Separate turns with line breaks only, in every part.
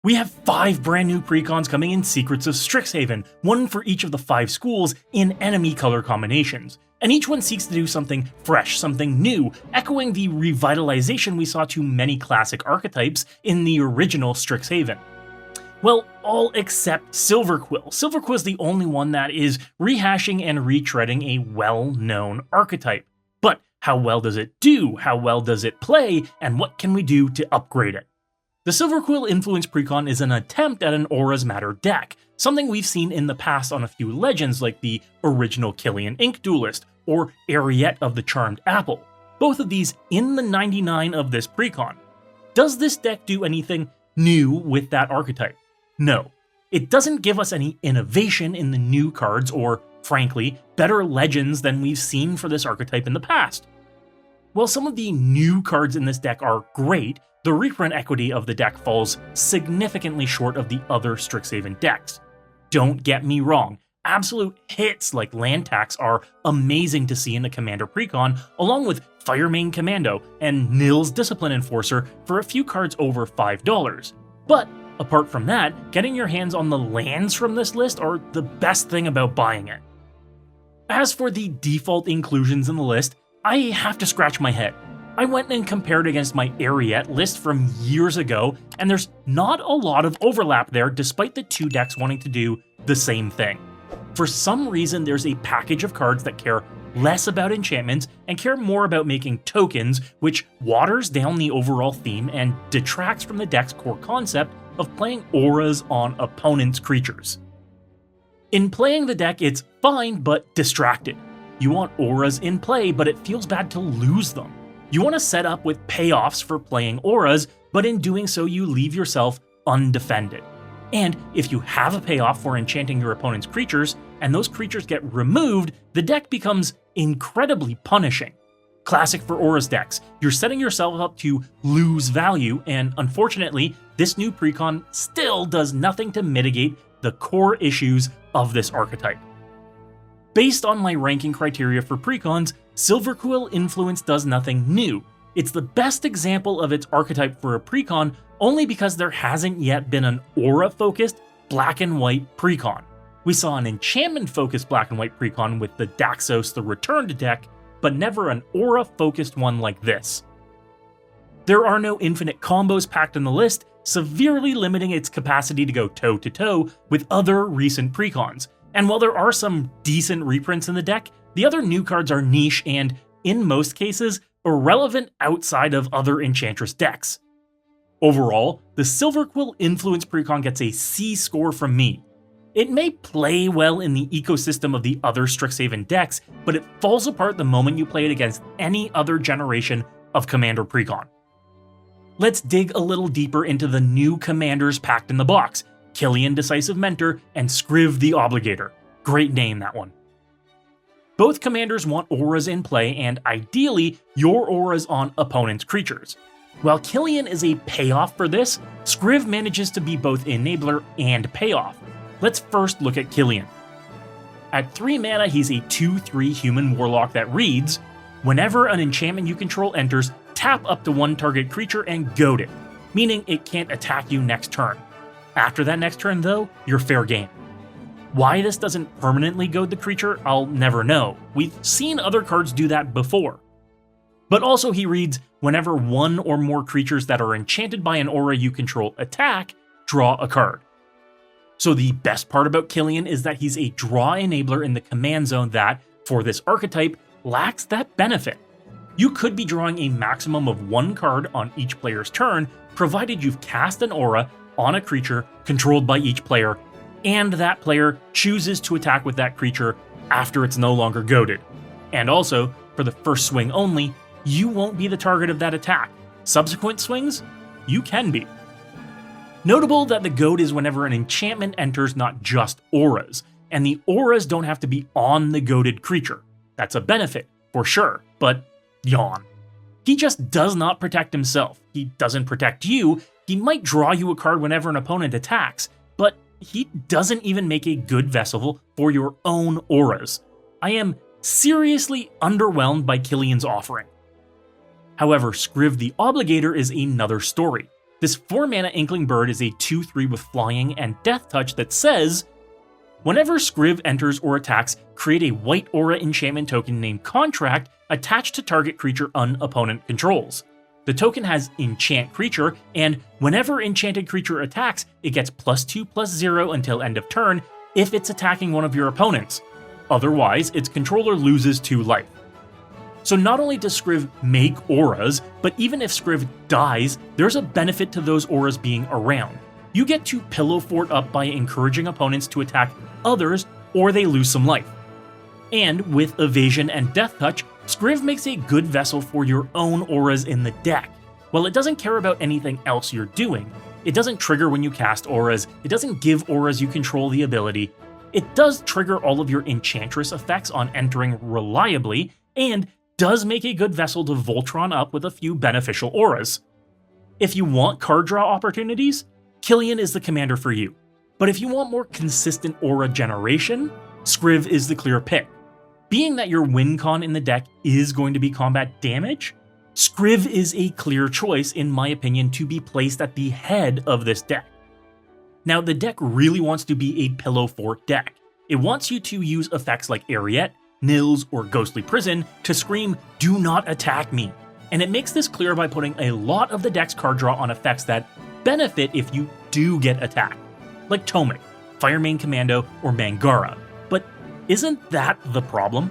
We have 5 brand new Precons coming in Secrets of Strixhaven, one for each of the 5 schools in enemy color combinations, and each one seeks to do something fresh, something new, echoing the revitalization we saw to many classic archetypes in the original Strixhaven. Well, all except Silverquill. Silverquill is the only one that is rehashing and retreading a well-known archetype. But how well does it do? How well does it play? And what can we do to upgrade it? The Silverquill Influence Precon is an attempt at an Auras Matter deck, something we've seen in the past on a few legends like the original Killian Ink Duelist or Ariette of the Charmed Apple, both of these in the 99 of this Precon. Does this deck do anything new with that archetype? No. It doesn't give us any innovation in the new cards or, frankly, better legends than we've seen for this archetype in the past. While some of the new cards in this deck are great, the reprint equity of the deck falls significantly short of the other Strixhaven decks. Don't get me wrong, absolute hits like Land Tax are amazing to see in the Commander Precon, along with Firemane Commando and Nils Discipline Enforcer for a few cards over $5. But apart from that, getting your hands on the lands from this list are the best thing about buying it. As for the default inclusions in the list, I have to scratch my head. I went and compared against my Ariette list from years ago, and there's not a lot of overlap there despite the 2 decks wanting to do the same thing. For some reason, there's a package of cards that care less about enchantments and care more about making tokens, which waters down the overall theme and detracts from the deck's core concept of playing auras on opponents' creatures. In playing the deck, it's fine but distracted. You want auras in play, but it feels bad to lose them. You want to set up with payoffs for playing auras, but in doing so you leave yourself undefended. And if you have a payoff for enchanting your opponent's creatures, and those creatures get removed, the deck becomes incredibly punishing. Classic for auras decks, you're setting yourself up to lose value, and unfortunately, this new Precon still does nothing to mitigate the core issues of this archetype. Based on my ranking criteria for Precons, Silverquill Influence does nothing new. It's the best example of its archetype for a Precon only because there hasn't yet been an aura-focused black and white Precon. We saw an enchantment-focused black and white Precon with the Daxos the Returned deck, but never an aura-focused one like this. There are no infinite combos packed in the list, severely limiting its capacity to go toe-to-toe with other recent Precons. And while there are some decent reprints in the deck, the other new cards are niche and, in most cases, irrelevant outside of other Enchantress decks. Overall, the Silverquill Influence Precon gets a C score from me. It may play well in the ecosystem of the other Strixhaven decks, but it falls apart the moment you play it against any other generation of Commander Precon. Let's dig a little deeper into the new commanders packed in the box: Killian Decisive Mentor and Scriv the Obligator. Great name, that one. Both commanders want auras in play, and ideally, your auras on opponents' creatures. While Killian is a payoff for this, Scriv manages to be both enabler and payoff. Let's first look at Killian. At 3 mana, he's a 2/3 human warlock that reads, whenever an enchantment you control enters, tap up to 1 target creature and goad it, meaning it can't attack you next turn. After that next turn, though, you're fair game. Why this doesn't permanently goad the creature, I'll never know. We've seen other cards do that before. But also he reads, whenever 1 or more creatures that are enchanted by an aura you control attack, draw a card. So the best part about Killian is that he's a draw enabler in the command zone that, for this archetype, lacks that benefit. You could be drawing a maximum of 1 card on each player's turn, provided you've cast an aura on a creature controlled by each player, and that player chooses to attack with that creature after it's no longer goaded. And also, for the first swing only, you won't be the target of that attack. Subsequent swings, you can be. Notable that the goad is whenever an enchantment enters, not just auras, and the auras don't have to be on the goaded creature. That's a benefit, for sure, but yawn. He just does not protect himself. He doesn't protect you. He might draw you a card whenever an opponent attacks, but he doesn't even make a good vessel for your own auras. I am seriously underwhelmed by Killian's offering. However, Scriv the Obligator is another story. This 4-mana Inkling Bird is a 2/3 with flying and death touch that says, whenever Scriv enters or attacks, create a white aura enchantment token named Contract attached to target creature opponent controls. The token has Enchant Creature, and whenever enchanted creature attacks, it gets +2/+0 until end of turn if it's attacking one of your opponents. Otherwise, its controller loses 2 life. So not only does Scriv make auras, but even if Scriv dies, there's a benefit to those auras being around. You get to pillow fort up by encouraging opponents to attack others, or they lose some life. And with Evasion and Death Touch, Scriv makes a good vessel for your own auras in the deck. While it doesn't care about anything else you're doing, it doesn't trigger when you cast auras, it doesn't give auras you control the ability, it does trigger all of your Enchantress effects on entering reliably, and does make a good vessel to Voltron up with a few beneficial auras. If you want card draw opportunities, Killian is the commander for you. But if you want more consistent aura generation, Scriv is the clear pick. Being that your win con in the deck is going to be combat damage, Scriv is a clear choice, in my opinion, to be placed at the head of this deck. Now, the deck really wants to be a pillow fort deck. It wants you to use effects like Ariette, Nils, or Ghostly Prison to scream, "Do not attack me," and it makes this clear by putting a lot of the deck's card draw on effects that benefit if you do get attacked, like Tomic, Firemane Commando, or Mangara. But isn't that the problem?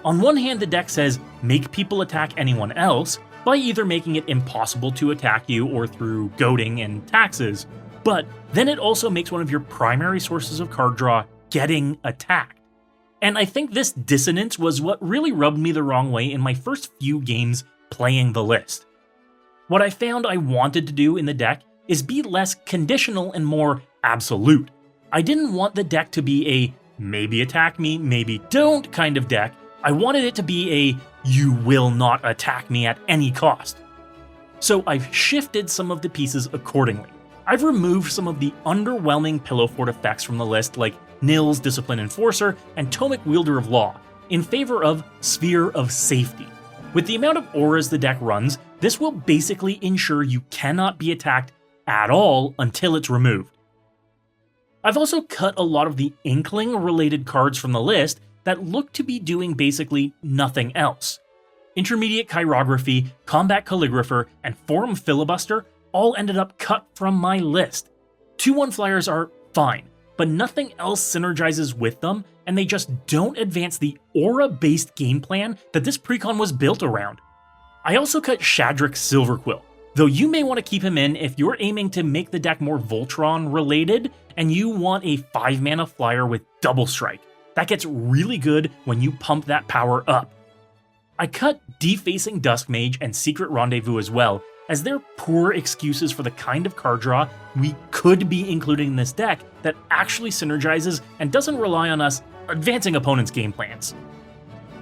On one hand, the deck says, make people attack anyone else by either making it impossible to attack you or through goading and taxes, but then it also makes one of your primary sources of card draw getting attacked. And I think this dissonance was what really rubbed me the wrong way in my first few games playing the list. What I found I wanted to do in the deck is be less conditional and more absolute. I didn't want the deck to be a maybe attack me, maybe don't kind of deck. I wanted it to be a you will not attack me at any cost. So I've shifted some of the pieces accordingly. I've removed some of the underwhelming pillow fort effects from the list, like Nils, Discipline Enforcer, and Tomic, Wielder of Law, in favor of Sphere of Safety. With the amount of auras the deck runs, this will basically ensure you cannot be attacked at all until it's removed. I've also cut a lot of the Inkling-related cards from the list that look to be doing basically nothing else. Intermediate Chirography, Combat Calligrapher, and Forum Filibuster all ended up cut from my list. 2/1 flyers are fine, but nothing else synergizes with them, and they just don't advance the aura-based game plan that this precon was built around. I also cut Shadrick Silverquill, though you may want to keep him in if you're aiming to make the deck more Voltron-related and you want a 5-mana flyer with Double Strike. That gets really good when you pump that power up. I cut Defacing Duskmage and Secret Rendezvous as well, as they're poor excuses for the kind of card draw we could be including in this deck that actually synergizes and doesn't rely on us advancing opponents' game plans.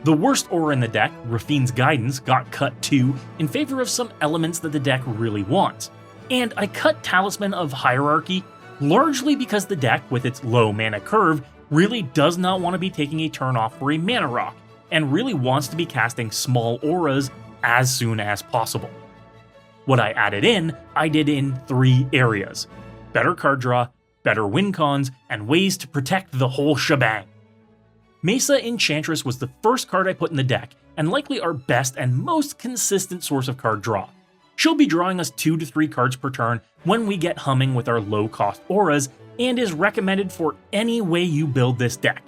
The worst aura in the deck, Rafine's Guidance, got cut too in favor of some elements that the deck really wants. And I cut Talisman of Hierarchy largely because the deck, with its low mana curve, really does not want to be taking a turn off for a mana rock, and really wants to be casting small auras as soon as possible. What I added in, I did in 3 areas: better card draw, better win cons, and ways to protect the whole shebang. Mesa Enchantress was the first card I put in the deck, and likely our best and most consistent source of card draw. She'll be drawing us 2 to 3 cards per turn when we get humming with our low-cost auras, and is recommended for any way you build this deck.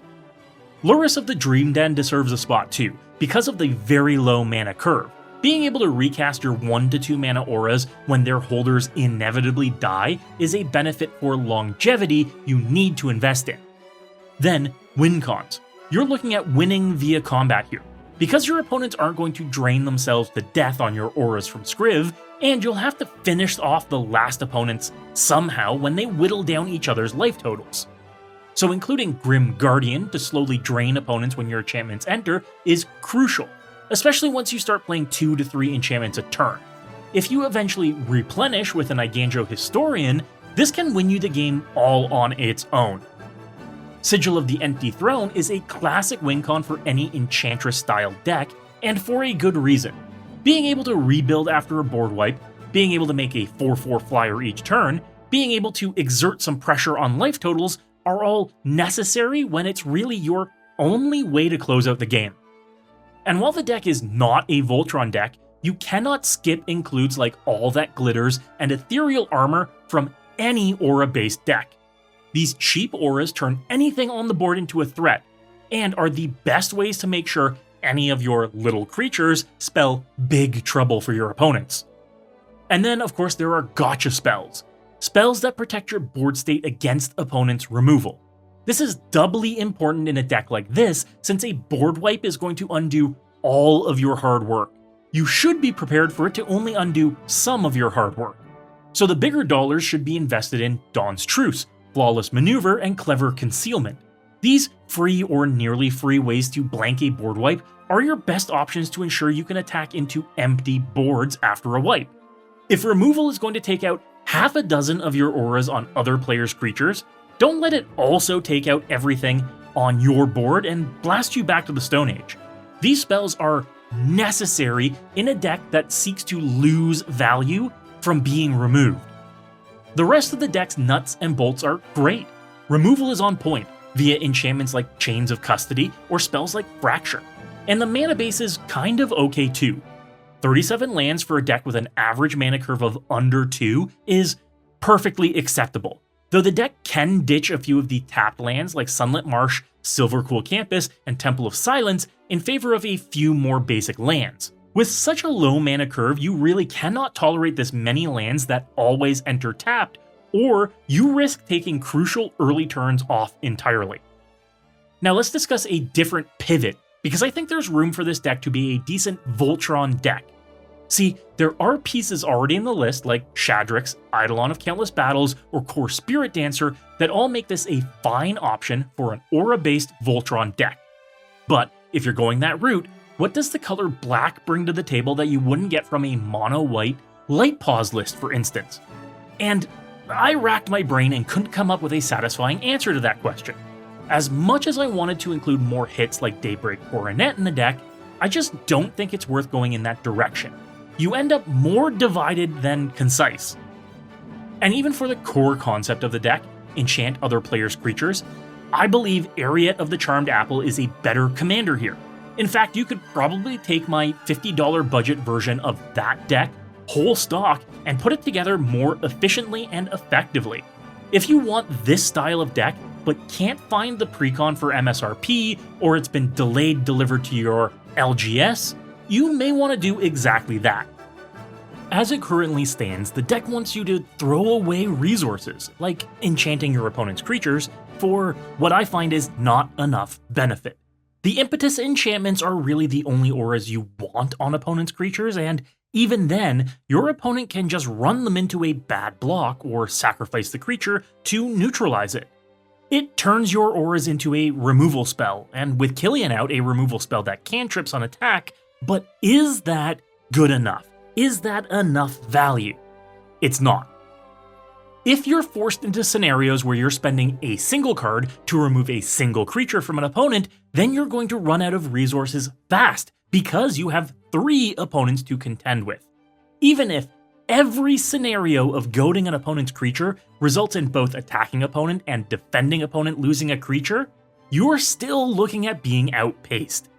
Lurrus of the Dream Den deserves a spot too, because of the very low mana curve. Being able to recast your 1 to 2 mana auras when their holders inevitably die is a benefit for longevity you need to invest in. Then, win cons. You're looking at winning via combat here, because your opponents aren't going to drain themselves to death on your auras from Scriv, and you'll have to finish off the last opponents somehow when they whittle down each other's life totals. So including Grim Guardian to slowly drain opponents when your enchantments enter is crucial, especially once you start playing 2 to 3 enchantments a turn. If you eventually replenish with an Igandro Historian, this can win you the game all on its own. Sigil of the Empty Throne is a classic win con for any Enchantress-style deck, and for a good reason. Being able to rebuild after a board wipe, being able to make a 4/4 flyer each turn, being able to exert some pressure on life totals are all necessary when it's really your only way to close out the game. And while the deck is not a Voltron deck, you cannot skip includes like All That Glitters and Ethereal Armor from any aura-based deck. These cheap auras turn anything on the board into a threat, and are the best ways to make sure any of your little creatures spell big trouble for your opponents. And then, of course, there are gotcha spells. Spells that protect your board state against opponents' removal. This is doubly important in a deck like this, since a board wipe is going to undo all of your hard work. You should be prepared for it to only undo some of your hard work. So the bigger dollars should be invested in Dawn's Truce, Flawless Maneuver, and Clever Concealment. These free or nearly free ways to blank a board wipe are your best options to ensure you can attack into empty boards after a wipe. If removal is going to take out half a dozen of your auras on other players' creatures, don't let it also take out everything on your board and blast you back to the Stone Age. These spells are necessary in a deck that seeks to lose value from being removed. The rest of the deck's nuts and bolts are great. Removal is on point via enchantments like Chains of Custody or spells like Fracture, and the mana base is kind of okay too. 37 lands for a deck with an average mana curve of under 2 is perfectly acceptable, though the deck can ditch a few of the tapped lands like Sunlit Marsh, Silverquill Campus, and Temple of Silence in favor of a few more basic lands. With such a low mana curve, you really cannot tolerate this many lands that always enter tapped, or you risk taking crucial early turns off entirely. Now let's discuss a different pivot, because I think there's room for this deck to be a decent Voltron deck. See, there are pieces already in the list like Shadrax, Eidolon of Countless Battles, or Core Spirit Dancer that all make this a fine option for an aura-based Voltron deck. But if you're going that route, what does the color black bring to the table that you wouldn't get from a mono-white Light Pause list, for instance? And I racked my brain and couldn't come up with a satisfying answer to that question. As much as I wanted to include more hits like Daybreak Coronet in the deck, I just don't think it's worth going in that direction. You end up more divided than concise. And even for the core concept of the deck, enchant other players' creatures, I believe Ariete of the Charmed Apple is a better commander here. In fact, you could probably take my $50 budget version of that deck, whole stock, and put it together more efficiently and effectively. If you want this style of deck, but can't find the Precon for MSRP, or it's been delayed delivered to your LGS, you may want to do exactly that. As it currently stands, the deck wants you to throw away resources, like enchanting your opponent's creatures, for what I find is not enough benefit. The impetus enchantments are really the only auras you want on opponent's creatures, and even then, your opponent can just run them into a bad block or sacrifice the creature to neutralize it. It turns your auras into a removal spell, and with Killian out, a removal spell that cantrips on attack, but is that good enough? Is that enough value? It's not. If you're forced into scenarios where you're spending a single card to remove a single creature from an opponent, then you're going to run out of resources fast because you have 3 opponents to contend with. Even if every scenario of goading an opponent's creature results in both attacking opponent and defending opponent losing a creature, you're still looking at being outpaced.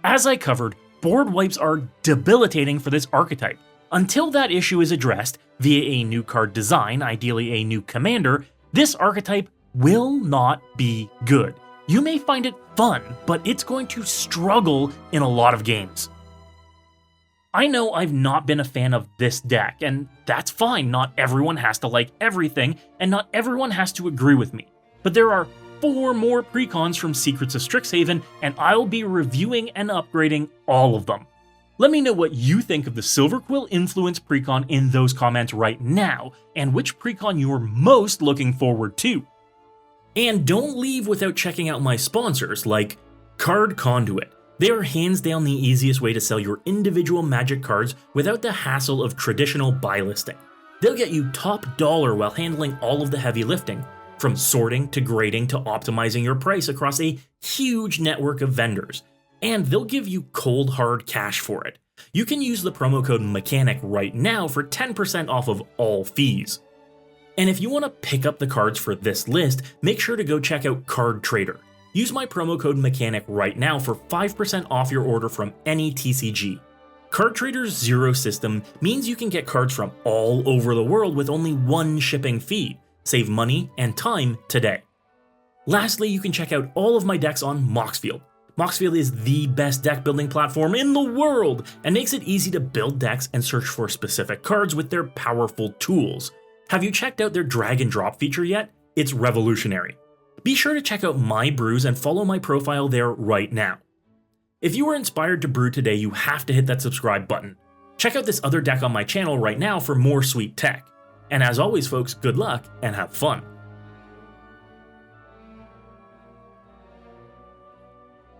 As I covered, board wipes are debilitating for this archetype. Until that issue is addressed via a new card design, ideally a new commander, this archetype will not be good. You may find it fun, but it's going to struggle in a lot of games. I know I've not been a fan of this deck, and that's fine. Not everyone has to like everything, and not everyone has to agree with me. But there are 4 more Precons from Secrets of Strixhaven, and I'll be reviewing and upgrading all of them. Let me know what you think of the Silverquill Influence Precon in those comments right now, and which Precon you're most looking forward to. And don't leave without checking out my sponsors like Card Conduit. They are hands down the easiest way to sell your individual Magic cards without the hassle of traditional buy listing. They'll get you top dollar while handling all of the heavy lifting, from sorting to grading to optimizing your price across a huge network of vendors. and they'll give you cold hard cash for it. You can use the promo code MECHANIC right now for 10% off of all fees. And if you want to pick up the cards for this list, make sure to go check out Card Trader. Use my promo code MECHANIC right now for 5% off your order from any TCG. Card Trader's zero system means you can get cards from all over the world with only one shipping fee. Save money and time today. Lastly, you can check out all of my decks on MOXFIELD. MOXFIELD is the best deck building platform in the world and makes it easy to build decks and search for specific cards with their powerful tools. Have you checked out their drag and drop feature yet? It's revolutionary. Be sure to check out my brews and follow my profile there right now. If you were inspired to brew today, you have to hit that subscribe button. Check out this other deck on my channel right now for more sweet tech. And as always folks, good luck and have fun.